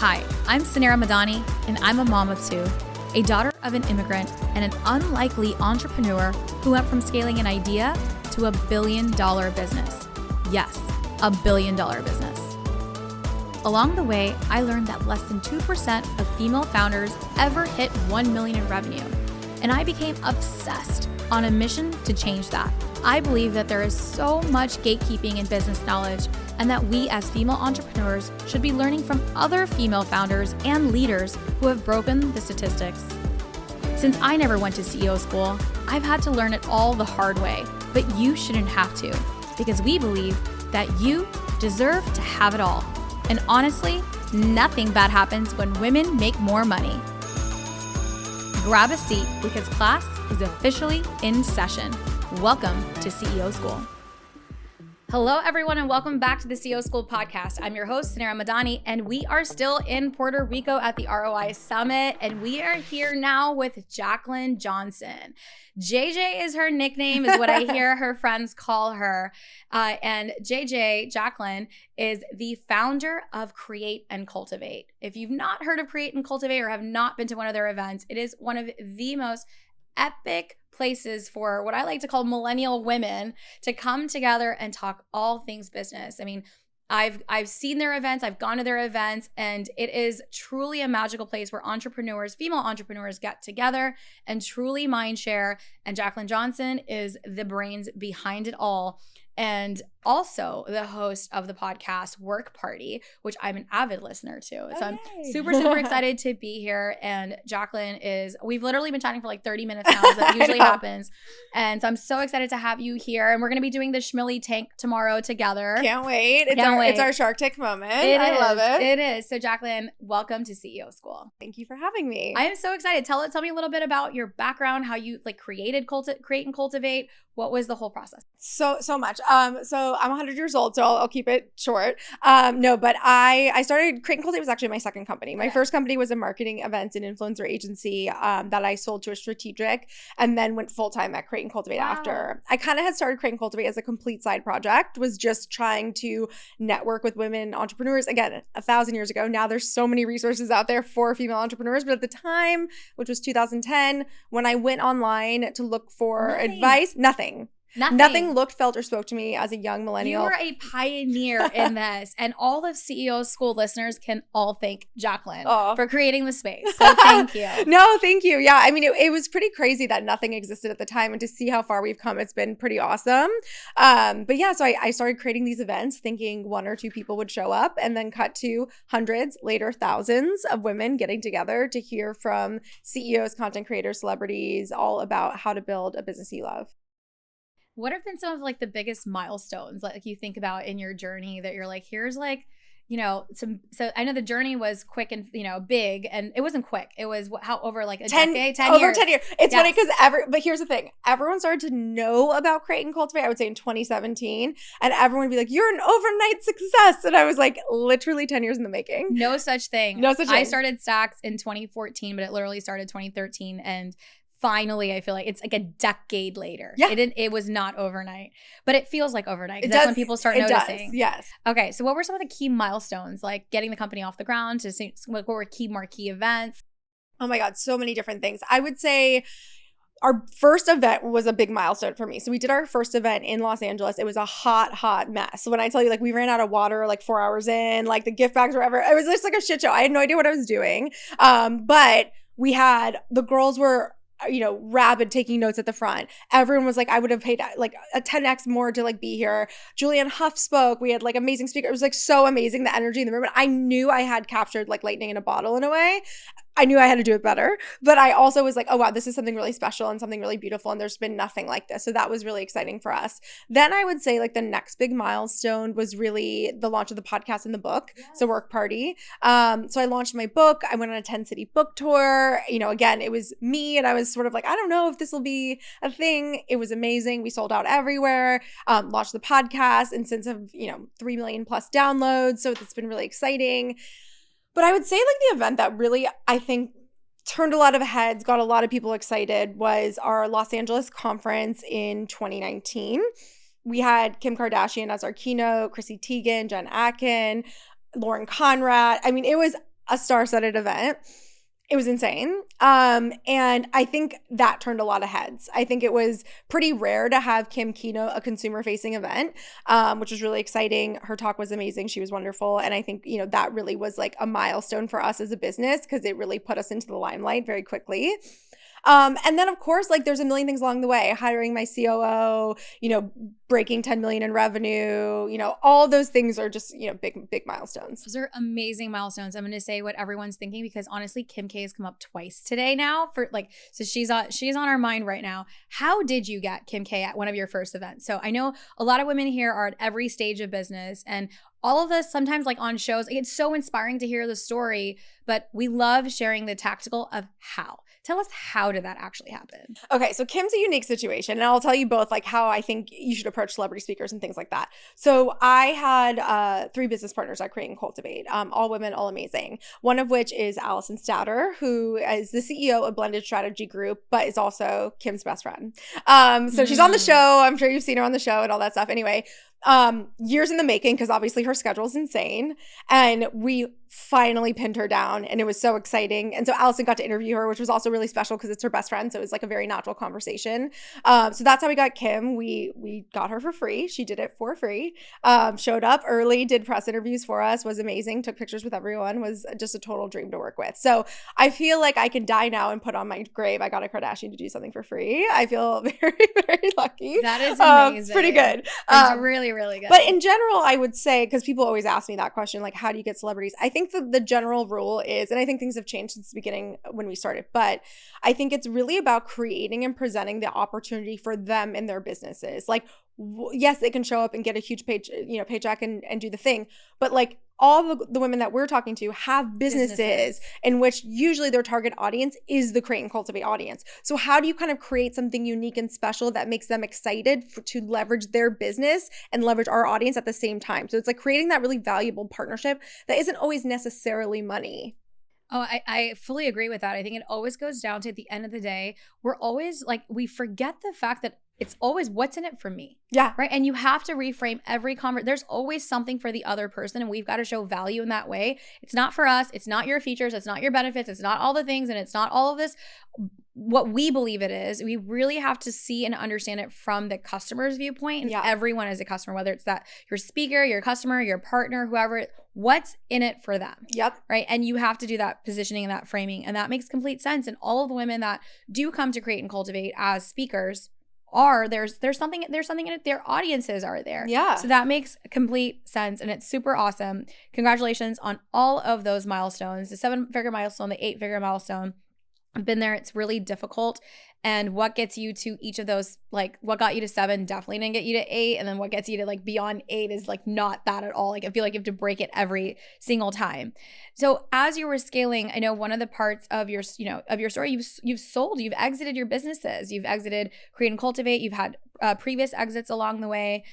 Hi, I'm Sanera Madani, and I'm a mom of two, a daughter of an immigrant, and an unlikely entrepreneur who went from scaling an idea to $1 billion business. Yes, $1 billion business. Along the way, I learned that less than 2% of female founders ever hit 1 million in revenue, and I became obsessed on a mission to change that. I believe that there is so much gatekeeping in business knowledge, and that we as female entrepreneurs should be learning from other female founders and leaders who have broken the statistics. Since I never went to CEO school, I've had to learn it all the hard way, but you shouldn't have to, because we believe that you deserve to have it all. And honestly, nothing bad happens when women make more money. Grab a seat because class is officially in session. Welcome to CEO School. Hello, everyone, and welcome back to the CEO School podcast. I'm your host, Sanera Madani, and we are still in Puerto Rico at the ROI Summit, and we are here now with Jaclyn Johnson. JJ is her nickname, is what I hear her friends call her. And Jaclyn, is the founder of Create and Cultivate. If you've not heard of Create and Cultivate or have not been to one of their events, it is one of the most epic places for what I like to call millennial women to come together and talk all things business. I mean, I've seen their events, I've gone to their events, and it is truly a magical place where entrepreneurs, female entrepreneurs, get together and truly mind share. And Jaclyn Johnson is the brains behind it all, and also the host of the podcast Work Party, which I'm an avid listener to. So I'm super excited to be here. And Jaclyn we've literally been chatting for like 30 minutes now, as that usually happens. And so I'm so excited to have you here. And we're going to be doing the Schmilly Tank tomorrow together. Can't wait. It's our Shark Tank moment. I love it. It is. So Jaclyn, welcome to CEO School. Thank you for having me. I am so excited. Tell me a little bit about your background, how you created Create and Cultivate. What was the whole process? So much. So I'm 100 years old, so I'll keep it short. But I started Create and Cultivate was actually my second company. My first company was a marketing events and influencer agency that I sold to a strategic, and then went full time at Create and Cultivate after. I kind of had started Create and Cultivate as a complete side project, was just trying to network with women entrepreneurs. Again, 1,000 years ago. Now there's so many resources out there for female entrepreneurs, but at the time, which was 2010, when I went online to look for advice, Nothing looked, felt, or spoke to me as a young millennial. You were a pioneer in this, and all of CEO School listeners can all thank Jaclyn for creating the space. So thank you. No, thank you. Yeah, I mean, it was pretty crazy that nothing existed at the time, and to see how far we've come, it's been pretty awesome. But yeah, so I started creating these events thinking one or two people would show up, and then cut to hundreds, later thousands of women getting together to hear from CEOs, content creators, celebrities, all about how to build a business you love. What have been some of the biggest milestones you think about in your journey that you're like, here's so I know the journey was quick and big, and it wasn't quick. It was over a decade, 10 years. Over 10 years. It's funny because but here's the thing. Everyone started to know about Create and Cultivate, I would say in 2017, and everyone would be like, you're an overnight success. And I was like, literally 10 years in the making. No such thing. I started Stacks in 2014, but it literally started 2013, and finally, I feel like it's like a decade later. Yeah. It was not overnight, but it feels like overnight. That's when people start noticing. Does, yes. Okay. So what were some of the key milestones, like getting the company off the ground, to see what were key marquee events? Oh my God, so many different things. I would say our first event was a big milestone for me. So we did our first event in Los Angeles. It was a hot mess. So when I tell you, we ran out of water 4 hours in, the gift bags were everywhere. It was just like a shit show. I had no idea what I was doing. But the girls were rabid, taking notes at the front. Everyone was like, I would have paid a 10x more to be here. Julianne Hough spoke. We had amazing speakers. It was so amazing, the energy in the room. And I knew I had captured lightning in a bottle in a way. I knew I had to do it better, but I also was like, oh wow, this is something really special and something really beautiful, and there's been nothing like this. So that was really exciting for us. Then I would say the next big milestone was really the launch of the podcast and the book. Yes. So Work Party. So I launched my book. I went on a 10-city book tour. Again, it was me, and I was sort of I don't know if this will be a thing. It was amazing. We sold out everywhere. Launched the podcast, and since have 3 million plus downloads. So it's been really exciting. But I would say the event that really, I think, turned a lot of heads, got a lot of people excited, was our Los Angeles conference in 2019. We had Kim Kardashian as our keynote, Chrissy Teigen, Jen Atkin, Lauren Conrad. I mean, it was a star-studded event. It was insane. And I think that turned a lot of heads. I think it was pretty rare to have Kim keynote a consumer-facing event, which was really exciting. Her talk was amazing. She was wonderful. And I think, that really was like a milestone for us as a business because it really put us into the limelight very quickly. And then of course, like there's a million things along the way, hiring my COO, breaking 10 million in revenue, all those things are just, big milestones. Those are amazing milestones. I'm going to say what everyone's thinking because honestly, Kim K has come up twice today now so she's on our mind right now. How did you get Kim K at one of your first events? So I know a lot of women here are at every stage of business and all of us sometimes like on shows, it's so inspiring to hear the story, but we love sharing the tactical of how. Tell us, how did that actually happen? Okay, so Kim's a unique situation, and I'll tell you both like how I think you should approach celebrity speakers and things like that. So I had 3 business partners at Create and Cultivate, all women, all amazing. One of which is Allison Statter, who is the CEO of Blended Strategy Group, but is also Kim's best friend. So she's on the show. I'm sure you've seen her on the show and all that stuff. Anyway, years in the making because obviously her schedule's insane, and we finally pinned her down and it was so exciting. And so Allison got to interview her, which was also really special because it's her best friend, so it was like a very natural conversation. So that's how we got Kim. We got her for free. She did it for free. Showed up early, did press interviews for us, was amazing, took pictures with everyone, was just a total dream to work with. So I feel like I can die now and put on my grave, I got a Kardashian to do something for free. I feel very, very lucky. That is amazing. It's pretty good. It's really, really good. But in general, I would say, because people always ask me that question, like, how do you get celebrities? I think the general rule is, and I think things have changed since the beginning when we started, but I think it's really about creating and presenting the opportunity for them in their businesses. Like, yes, they can show up and get a huge paycheck and do the thing, but like all the women that we're talking to have businesses in which usually their target audience is the Create and Cultivate audience. So how do you kind of create something unique and special that makes them excited to leverage their business and leverage our audience at the same time? So it's like creating that really valuable partnership that isn't always necessarily money. Oh, I fully agree with that. I think it always goes down to, at the end of the day, we're always like, we forget the fact that it's always what's in it for me. Yeah. Right. And you have to reframe every conversation. There's always something for the other person, and we've got to show value in that way. It's not for us. It's not your features. It's not your benefits. It's not all the things. And it's not all of this. What we believe it is, we really have to see and understand it from the customer's viewpoint. And everyone is a customer, whether it's that your speaker, your customer, your partner, whoever, what's in it for them. Yep. Right. And you have to do that positioning and that framing. And that makes complete sense. And all of the women that do come to Create and Cultivate as speakers there's something in it. Their audiences are there. Yeah. So that makes complete sense. And it's super awesome. Congratulations on all of those milestones, the 7-figure milestone, the 8-figure milestone. I've been there. It's really difficult. And what gets you to each of those, like what got you to 7 definitely didn't get you to 8. And then what gets you to like beyond 8 is like not that at all. Like I feel like you have to break it every single time. So as you were scaling, I know one of the parts of your, of your story, you've exited your businesses. You've exited Create and Cultivate. You've had previous exits along the way.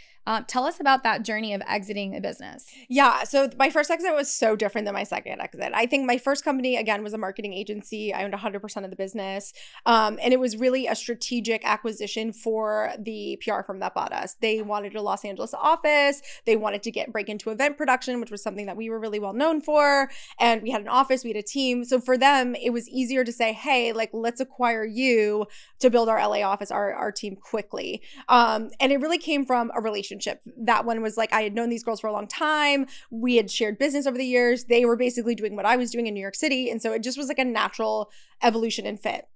Tell us about that journey of exiting a business. Yeah. So my first exit was so different than my second exit. I think my first company, again, was a marketing agency. I owned 100% of the business. And it was really a strategic acquisition for the PR firm that bought us. They wanted a Los Angeles office. They wanted to break into event production, which was something that we were really well known for. And we had an office, we had a team. So for them, it was easier to say, hey, like, let's acquire you to build our LA office, our team quickly. And it really came from a relationship. That one was like, I had known these girls for a long time. We had shared business over the years. They were basically doing what I was doing in New York City. And so it just was like a natural evolution and fit.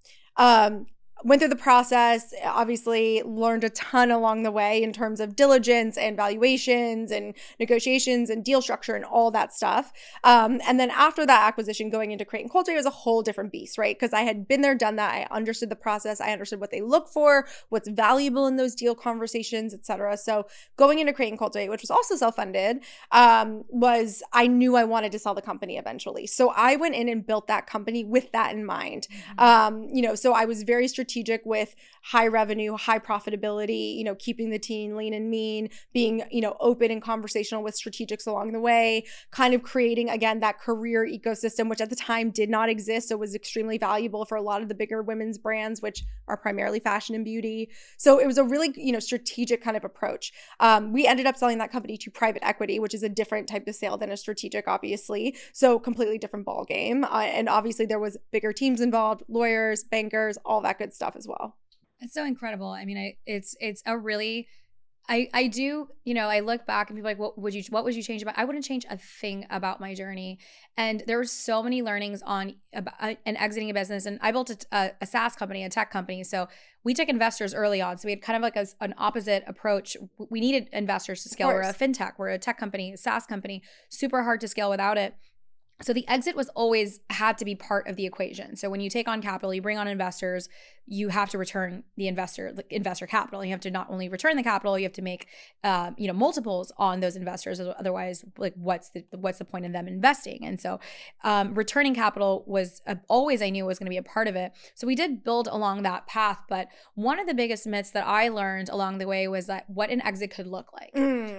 Went through the process, obviously learned a ton along the way in terms of diligence and valuations and negotiations and deal structure and all that stuff. And then after that acquisition, going into Create and Cultivate was a whole different beast, right? Because I had been there, done that. I understood the process. I understood what they look for, what's valuable in those deal conversations, et cetera. So going into Create and Cultivate, which was also self-funded, was I knew I wanted to sell the company eventually. So I went in and built that company with that in mind. So I was very strategic strategic with high revenue, high profitability, you know, keeping the team lean and mean, being, you know, open and conversational with strategics along the way, kind of creating, again, that career ecosystem, which at the time did not exist. So it was extremely valuable for a lot of the bigger women's brands, which are primarily fashion and beauty. So it was a really, you know, strategic kind of approach. We ended up selling that company to private equity, which is a different type of sale than a strategic, obviously. So completely different ball game. And obviously there was bigger teams involved, lawyers, bankers, all that good stuff as well. It's so incredible. I mean, it's a really, I do, you know, I look back and people are like, what would you change about? I wouldn't change a thing about my journey. And there were so many learnings on and exiting a business. And I built a SaaS company, a tech company. So we took investors early on. So we had kind of like an opposite approach. We needed investors to scale. We're a fintech, we're a tech company, a SaaS company, super hard to scale without it. So the exit was always had to be part of the equation. So when you take on capital, you bring on investors, you have to return the investor capital. You have to not only return the capital, you have to make you know, multiples on those investors. Otherwise, like what's the point of them investing? And so returning capital was always, I knew, was going to be a part of it. So we did build along that path. But one of the biggest myths that I learned along the way was that what an exit could look like,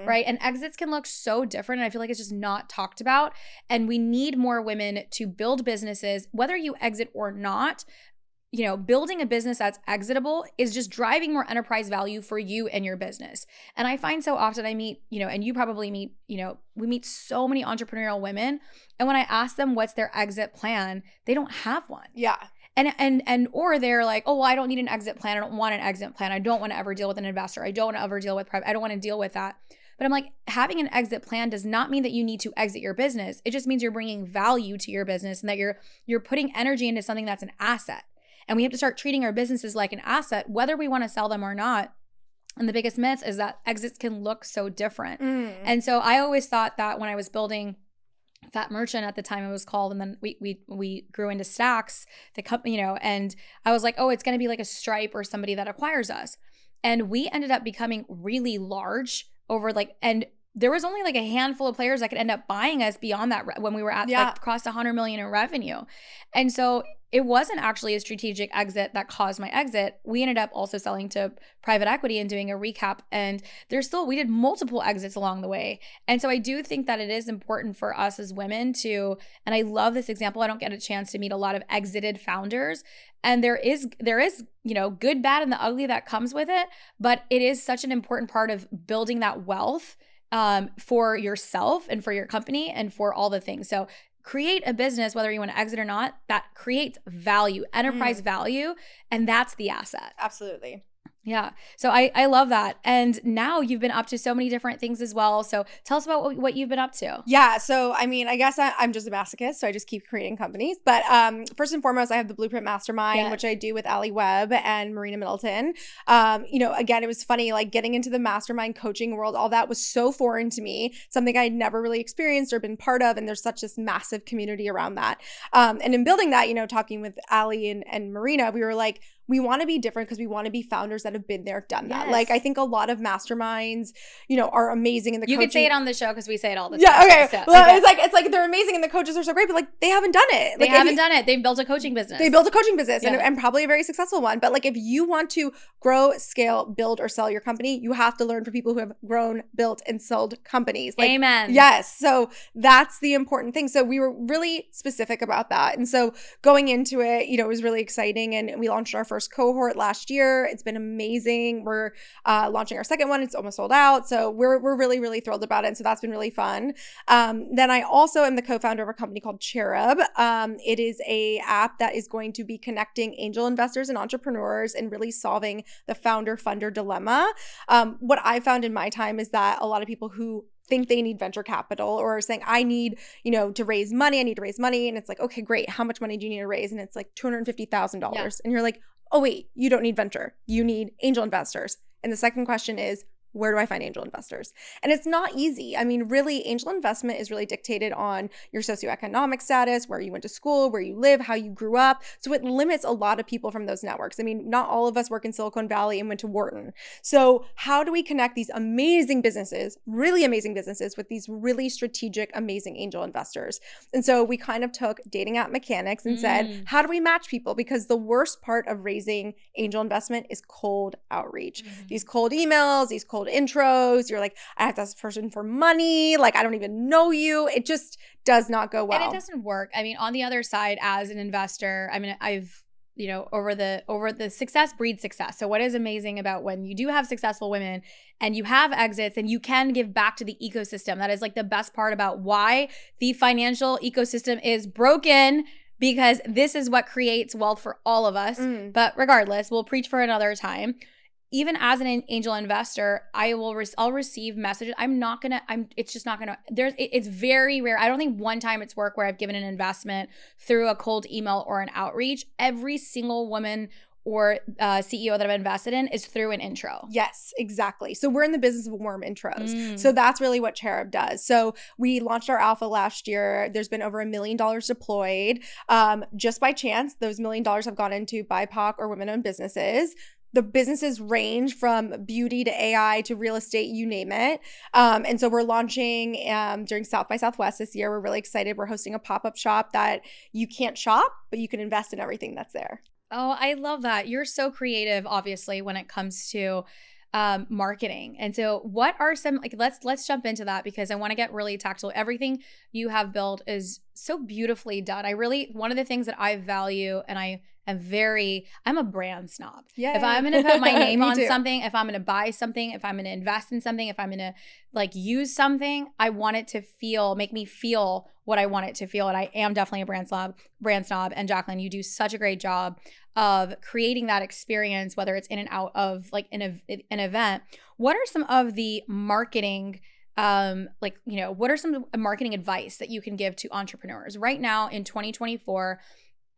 right? And exits can look so different. And I feel like it's just not talked about. And we need more women to build businesses, whether you exit or not. You know, building a business that's exitable is just driving more enterprise value for you and your business. And I find so often I meet, you know, and you probably meet, you know, we meet so many entrepreneurial women. And when I ask them what's their exit plan, they don't have one. Yeah. And or they're like, oh, well, I don't need an exit plan. I don't want an exit plan. I don't want to ever deal with an investor. I don't want to ever deal with private. I don't want to deal with that. But I'm like, having an exit plan does not mean that you need to exit your business. It just means you're bringing value to your business and that you're putting energy into something that's an asset. And we have to start treating our businesses like an asset, whether we want to sell them or not. And the biggest myth is that exits can look so different. And so I always thought that when I was building Fat Merchant at the time it was called, and then we grew into Stacks, the company, you know, and I was like, oh, it's going to be like a Stripe or somebody that acquires us. And we ended up becoming really large over like, and there was only like a handful of players that could end up buying us beyond that when we were at like crossed 100 million in revenue. And so it wasn't actually a strategic exit that caused my exit. We ended up also selling to private equity and doing a recap. And we did multiple exits along the way. And so I do think that it is important for us as women to, and I love this example. I don't get a chance to meet a lot of exited founders. And there is, you know, good, bad, and the ugly that comes with it. But it is such an important part of building that wealth for yourself and for your company and for all the things. So create a business, whether you want to exit or not, that creates value, enterprise value, and that's the asset. Absolutely. Yeah. So I love that. And now you've been up to so many different things as well. So tell us about what you've been up to. Yeah. So, I mean, I guess I'm just a masochist, so I just keep creating companies. But first and foremost, I have the Blueprint Mastermind, which I do with Allie Webb and Marina Middleton. You know, again, it was funny, like getting into the mastermind coaching world, all that was so foreign to me, something I'd never really experienced or been part of. And there's such this massive community around that. And in building that, you know, talking with Allie and Marina, we were like, we want to be different because we want to be founders that have been there, done that. Like, I think a lot of masterminds, you know, are amazing in the coaching. You could say it on the show because we say it all the time. Yeah, okay. So, well, it's like they're amazing and the coaches are so great, but like they haven't done it. They haven't done it. They've built a coaching business. They built a coaching business and probably a very successful one. But like if you want to grow, scale, build, or sell your company, you have to learn from people who have grown, built, and sold companies. Like, amen. Yes. So that's the important thing. So we were really specific about that. And so going into it, you know, it was really exciting. And we launched our first cohort last year. It's been amazing. We're launching our second one. It's almost sold out. So we're really, really thrilled about it. And so that's been really fun. Then I also am the co-founder of a company called Cherub. It is a app that is going to be connecting angel investors and entrepreneurs and really solving the founder-funder dilemma. What I found in my time is that a lot of people who think they need venture capital or are saying, I need, you know, to raise money. I need to raise money. And it's like, okay, great. How much money do you need to raise? And it's like $250,000. Yeah. And you're like, oh, wait, you don't need venture. You need angel investors. And the second question is, where do I find angel investors? And it's not easy. I mean, really, angel investment is really dictated on your socioeconomic status, where you went to school, where you live, how you grew up. So it limits a lot of people from those networks. I mean, not all of us work in Silicon Valley and went to Wharton. So how do we connect these amazing businesses, really amazing businesses, with these really strategic, amazing angel investors? And so we kind of took dating app mechanics and said, how do we match people? Because the worst part of raising angel investment is cold outreach. These cold emails, these cold intros, you're like, I have to ask this person for money, like I don't even know you. It just does not go well. And it doesn't work. I mean, on the other side, as an investor, I mean, I've over the success breeds success. So what is amazing about when you do have successful women and you have exits and you can give back to the ecosystem, that is like the best part about why the financial ecosystem is broken, because this is what creates wealth for all of us. But regardless, we'll preach for another time. Even as an angel investor, I'll receive messages. It's just not gonna, it's very rare. I don't think one time it's worked where I've given an investment through a cold email or an outreach. Every single woman or CEO that I've invested in is through an intro. Yes, exactly. So we're in the business of warm intros. So that's really what Cherub does. So we launched our alpha last year. There's been over $1 million deployed. Just by chance, those $1 million have gone into BIPOC or women-owned businesses. The businesses range from beauty to AI to real estate, you name it. And so we're launching during South by Southwest this year. We're really excited. We're hosting a pop-up shop that you can't shop, but you can invest in everything that's there. Oh, I love that. You're so creative, obviously, when it comes to marketing. And so what are some, like, let's jump into that, because I want to get really tactile. Everything you have built is so beautifully done. One of the things that I value, and I'm a brand snob. Yeah. If I'm going to put my name on something, if I'm going to buy something, if I'm going to invest in something, if I'm going to like use something, I want it to make me feel what I want it to feel. And I am definitely a brand snob. And Jaclyn, you do such a great job of creating that experience, whether it's in and out of like an event. What are some of the marketing what are some marketing advice that you can give to entrepreneurs right now in 2024?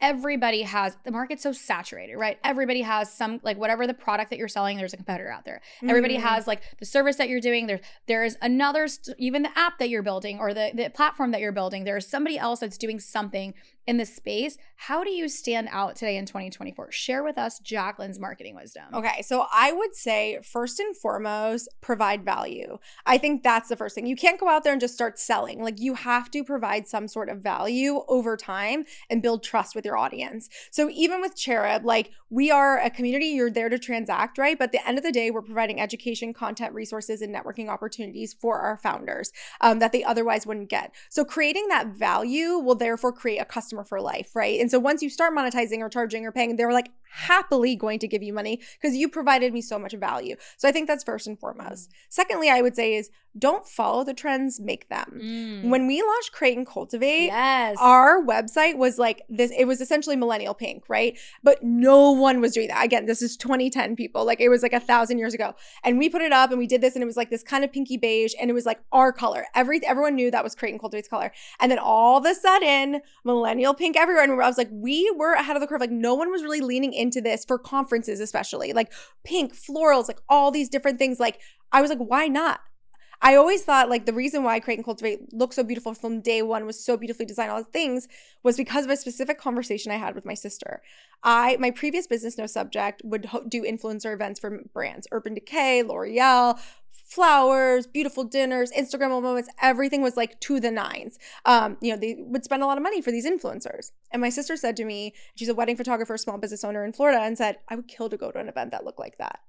The market's so saturated, right? Everybody has some, like, whatever the product that you're selling, there's a competitor out there. Everybody has like the service that you're doing. There is another, even the app that you're building or the platform that you're building, there is somebody else that's doing something in this space. How do you stand out today in 2024? Share with us Jaclyn's marketing wisdom. Okay, so I would say first and foremost, provide value. I think that's the first thing. You can't go out there and just start selling. Like, you have to provide some sort of value over time and build trust with your audience. So even with Cherub, like, we are a community, you're there to transact, right? But at the end of the day, we're providing education, content, resources, and networking opportunities for our founders that they otherwise wouldn't get. So creating that value will therefore create a customer for life, right? And so once you start monetizing or charging or paying, they're like happily going to give you money because you provided me so much value. So I think that's first and foremost. Secondly, I would say is don't follow the trends, make them. When we launched Create and Cultivate, our website was like this. It was essentially millennial pink, right? But no one was doing that. Again, this is 2010 people. Like, it was like 1,000 years ago. And we put it up and we did this, and it was like this kind of pinky beige, and it was like our color. Everyone knew that was Create and Cultivate's color. And then all of a sudden, millennial pink everywhere. And I was like, we were ahead of the curve. Like, no one was really leaning into this for conferences, especially like pink, florals, like all these different things. Like, I was like, why not? I always thought like the reason why Create and Cultivate looked so beautiful from day one, was so beautifully designed, all the things, was because of a specific conversation I had with my sister. My previous business, No Subject, would do influencer events for brands, Urban Decay, L'Oreal, flowers, beautiful dinners, Instagrammable moments, everything was like to the nines. They would spend a lot of money for these influencers. And my sister said to me, she's a wedding photographer, small business owner in Florida, and said, I would kill to go to an event that looked like that.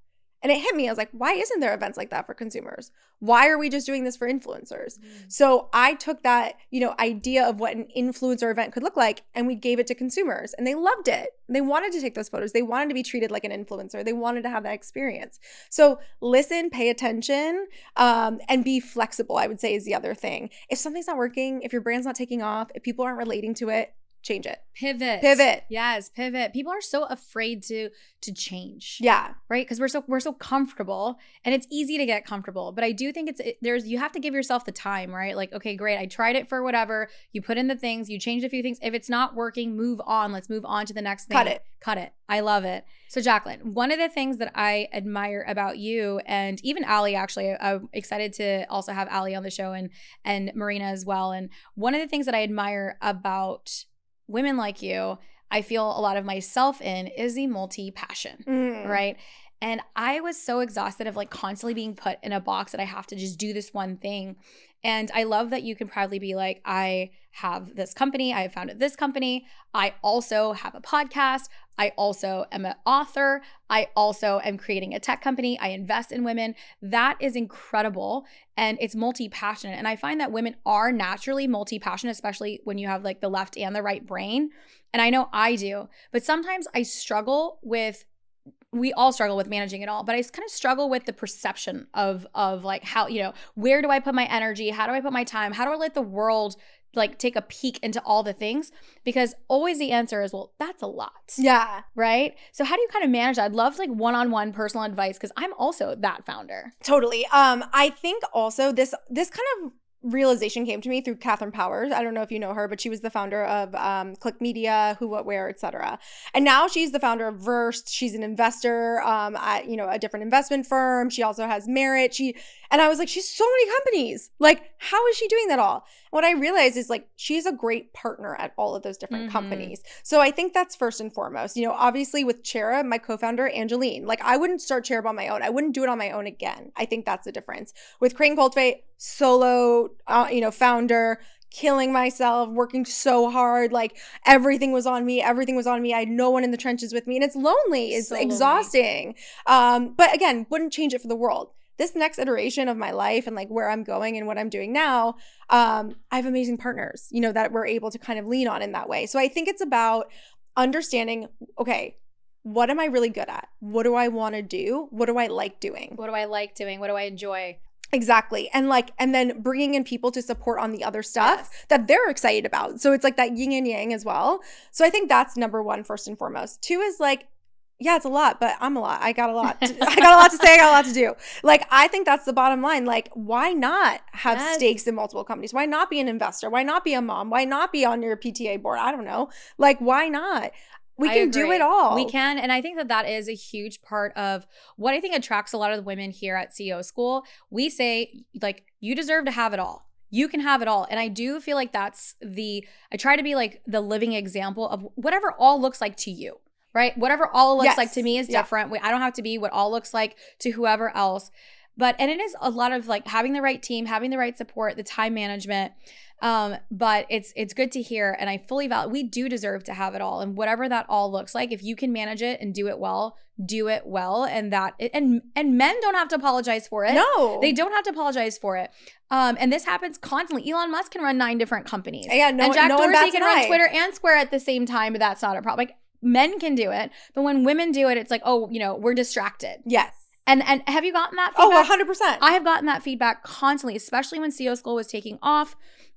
And it hit me. I was like, why isn't there events like that for consumers? Why are we just doing this for influencers? So I took that, idea of what an influencer event could look like, and we gave it to consumers, and they loved it. They wanted to take those photos. They wanted to be treated like an influencer. They wanted to have that experience. So listen, pay attention, and be flexible, I would say, is the other thing. If something's not working, if your brand's not taking off, if people aren't relating to it, change it. Pivot. Yes, pivot. People are so afraid to change. Yeah. Right? Because we're so comfortable, and it's easy to get comfortable. But I do think you have to give yourself the time, right? Like, okay, great. I tried it for whatever. You put in the things, you changed a few things. If it's not working, move on. Let's move on to the next thing. Cut it. I love it. So Jaclyn, one of the things that I admire about you, and even Allie, actually, I'm excited to also have Allie on the show, and Marina as well. And one of the things that I admire about women like you, I feel a lot of myself in, is the multi-passion, right? And I was so exhausted of like constantly being put in a box that I have to just do this one thing. And I love that you can proudly be like, I have this company, I have founded this company, I also have a podcast, I also am an author, I also am creating a tech company, I invest in women. That is incredible, and it's multi-passionate. And I find that women are naturally multi-passionate, especially when you have like the left and the right brain. And I know I do, but sometimes I struggle with, we all struggle with managing it all, but I kind of struggle with the perception of like how, where do I put my energy? How do I put my time? How do I let the world like take a peek into all the things? Because always the answer is, well, that's a lot. Yeah. Right? So how do you kind of manage that? I'd love like one-on-one personal advice, because I'm also that founder. Totally. I think also this kind of realization came to me through Catherine Powers. I don't know if you know her, but she was the founder of Click Media, Who, What, Where, etc. And now she's the founder of Versed. She's an investor at a different investment firm. She also has Merit. And I was like, she's so many companies. Like, how is she doing that all? What I realized is like she's a great partner at all of those different companies. So I think that's first and foremost. Obviously with Chera, my co-founder, Angeline, like I wouldn't start Chera on my own. I wouldn't do it on my own again. I think that's the difference. With Create and Cultivate, solo, founder, killing myself, working so hard. Like everything was on me. I had no one in the trenches with me, and it's lonely. It's so exhausting. But again, wouldn't change it for the world. This next iteration of my life and like where I'm going and what I'm doing now, I have amazing partners, that we're able to kind of lean on in that way. So I think it's about understanding, okay, what am I really good at? What do I want to do? What do I like doing? What do I enjoy? Exactly. And then bringing in people to support on the other stuff that they're excited about. So it's like that yin and yang as well. So I think that's number one, first and foremost. Two is like, yeah, it's a lot, but I'm a lot. I got a lot. I got a lot to say. I got a lot to do. Like, I think that's the bottom line. Like, why not have stakes in multiple companies? Why not be an investor? Why not be a mom? Why not be on your PTA board? I don't know. Like, why not? We can do it all. We can. And I think that is a huge part of what I think attracts a lot of the women here at CEO School. We say, like, you deserve to have it all. You can have it all. And I do feel like I try to be like the living example of whatever all looks like to you. Right? Whatever all looks like to me is different. I don't have to be what all looks like to whoever else. And it is a lot of like having the right team, having the right support, the time management. But it's good to hear. And I fully validate, we do deserve to have it all. And whatever that all looks like, if you can manage it and do it well, do it well. And men don't have to apologize for it. No. They don't have to apologize for it. And this happens constantly. Elon Musk can run 9 different companies. Yeah, and Jack Dorsey can run Twitter and Square at the same time, but that's not a problem. Like, men can do it, but when women do it, it's like, oh, we're distracted. Yes. And have you gotten that feedback? Oh, 100%. I have gotten that feedback constantly, especially when CEO School was taking off.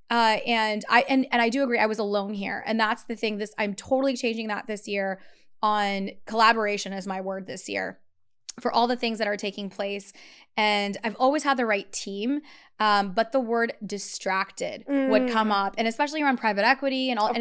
And I do agree, I was alone here. And that's the thing. I'm totally changing that this year. On collaboration is my word this year for all the things that are taking place. And I've always had the right team, but the word distracted would come up, and especially around private equity and all.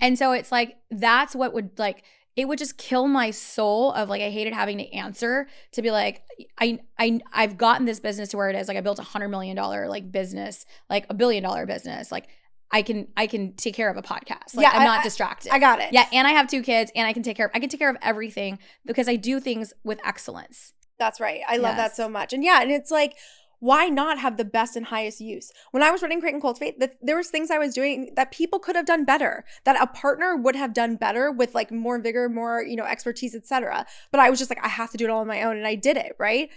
And so it's like, that's what would like, it would just kill my soul of like, I hated having to answer to be like, I've gotten this business to where it is. Like I built $100 million like business, like $1 billion business. Like I can take care of a podcast. Like I'm not distracted. I got it. Yeah. And I have 2 kids, and I can take care of everything because I do things with excellence. That's right. I love that so much. And and it's like, why not have the best and highest use? When I was running Create and Cultivate, there was things I was doing that people could have done better, that a partner would have done better with like more vigor, more, expertise, etc. But I was just like, I have to do it all on my own. And I did it, right?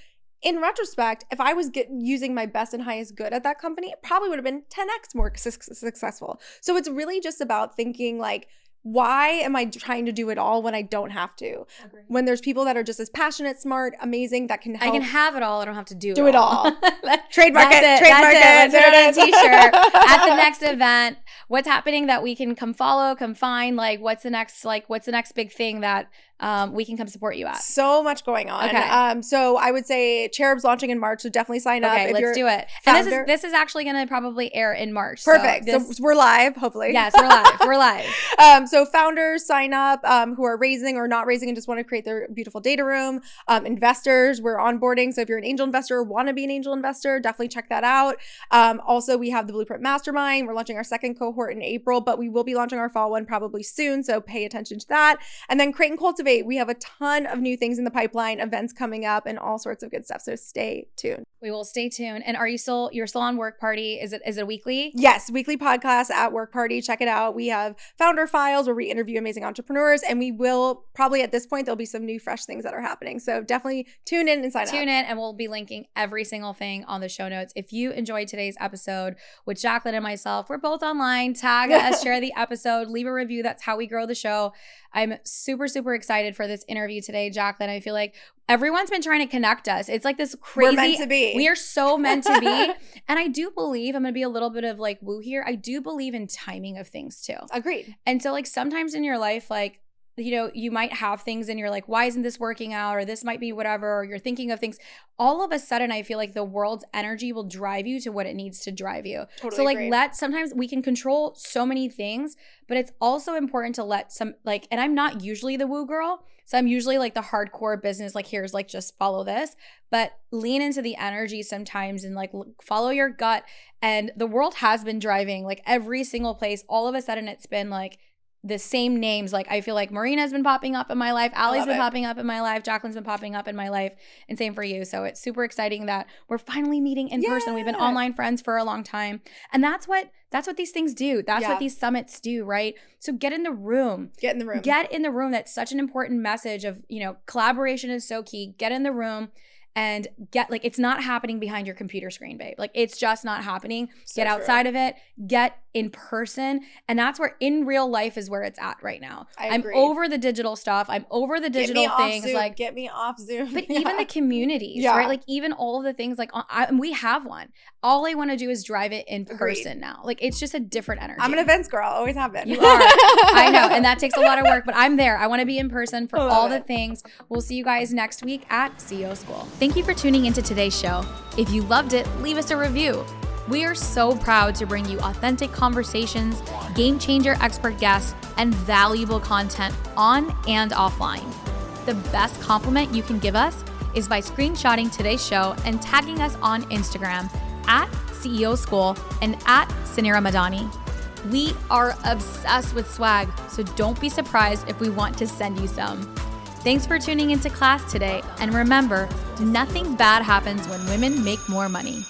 In retrospect, if I was using my best and highest good at that company, it probably would have been 10x more successful. So it's really just about thinking like, why am I trying to do it all when I don't have to? Agreed. When there's people that are just as passionate, smart, amazing, that can help. I can have it all. I don't have to do it all. Trademark it. Let's put it on a t-shirt. At the next event, what's happening that we can come follow, come find? Like, what's the next big thing that we can come support you at? So much going on. Okay. So I would say Cherub's launching in March, so definitely sign up. Okay, let's do it. And this is actually going to probably air in March. Perfect. So we're live, hopefully. Yes, we're live. We're live. So founders sign up who are raising or not raising and just want to create their beautiful data room. Investors, we're onboarding. So if you're an angel investor or want to be an angel investor, definitely check that out. Also, we have the Blueprint Mastermind. We're launching our second cohort in April, but we will be launching our fall one probably soon. So pay attention to that. And then Create and Cultivate. We have a ton of new things in the pipeline, events coming up, and all sorts of good stuff. So stay tuned. We will stay tuned. And you're still on Work Party? Is it weekly? Yes, weekly podcast at Work Party. Check it out. We have founder files where we interview amazing entrepreneurs, and we will probably at this point, there'll be some new fresh things that are happening. So definitely tune in and sign up. Tune in, and we'll be linking every single thing on the show notes. If you enjoyed today's episode with Jaclyn and myself, we're both online. Tag us, share the episode, leave a review. That's how we grow the show. I'm super, super excited for this interview today, Jaclyn. I feel like everyone's been trying to connect us. It's like this crazy. We're meant to be. We are so meant to be. And I do believe, I'm going to be a little bit of like woo here. I do believe in timing of things too. Agreed. And so like sometimes in your life, like, you know, you might have things and you're like, why isn't this working out? Or this might be whatever, or you're thinking of things. All of a sudden, I feel like the world's energy will drive you to what it needs to drive you. Totally so like agree. sometimes we can control so many things, but it's also important to let and I'm not usually the woo girl. So I'm usually like the hardcore business, like here's like just follow this, but lean into the energy sometimes and like follow your gut. And the world has been driving like every single place. All of a sudden it's been like the same names. Like I feel like Marina's been popping up in my life. Allie's been popping up in my life. Jaclyn's been popping up in my life. And same for you. So it's super exciting that we're finally meeting in person. We've been online friends for a long time. And that's what these things do. That's what these summits do, right? So get in the room. Get in the room. Get in the room. That's such an important message of, you know, collaboration is so key. Get in the room. And it's not happening behind your computer screen, babe. Like, it's just not happening. So get outside of it. Get in person. And that's where in real life is where it's at right now. I'm over the digital stuff. I'm over the digital things. Like, get me off Zoom. But even the communities, right? Like, even all of the things, like, we have one. All I want to do is drive it in person now. Like, it's just a different energy. I'm an events girl. Always have been. You are. I know. And that takes a lot of work, but I'm there. I want to be in person for all the things. We'll see you guys next week at CEO School. Thank you for tuning into today's show. If you loved it, leave us a review. We are so proud to bring you authentic conversations, game changer expert guests, and valuable content on and offline. The best compliment you can give us is by screenshotting today's show and tagging us on Instagram at CEO School and at Sanira Madani. We are obsessed with swag, so don't be surprised if we want to send you some. Thanks for tuning into class today, and remember, nothing bad happens when women make more money.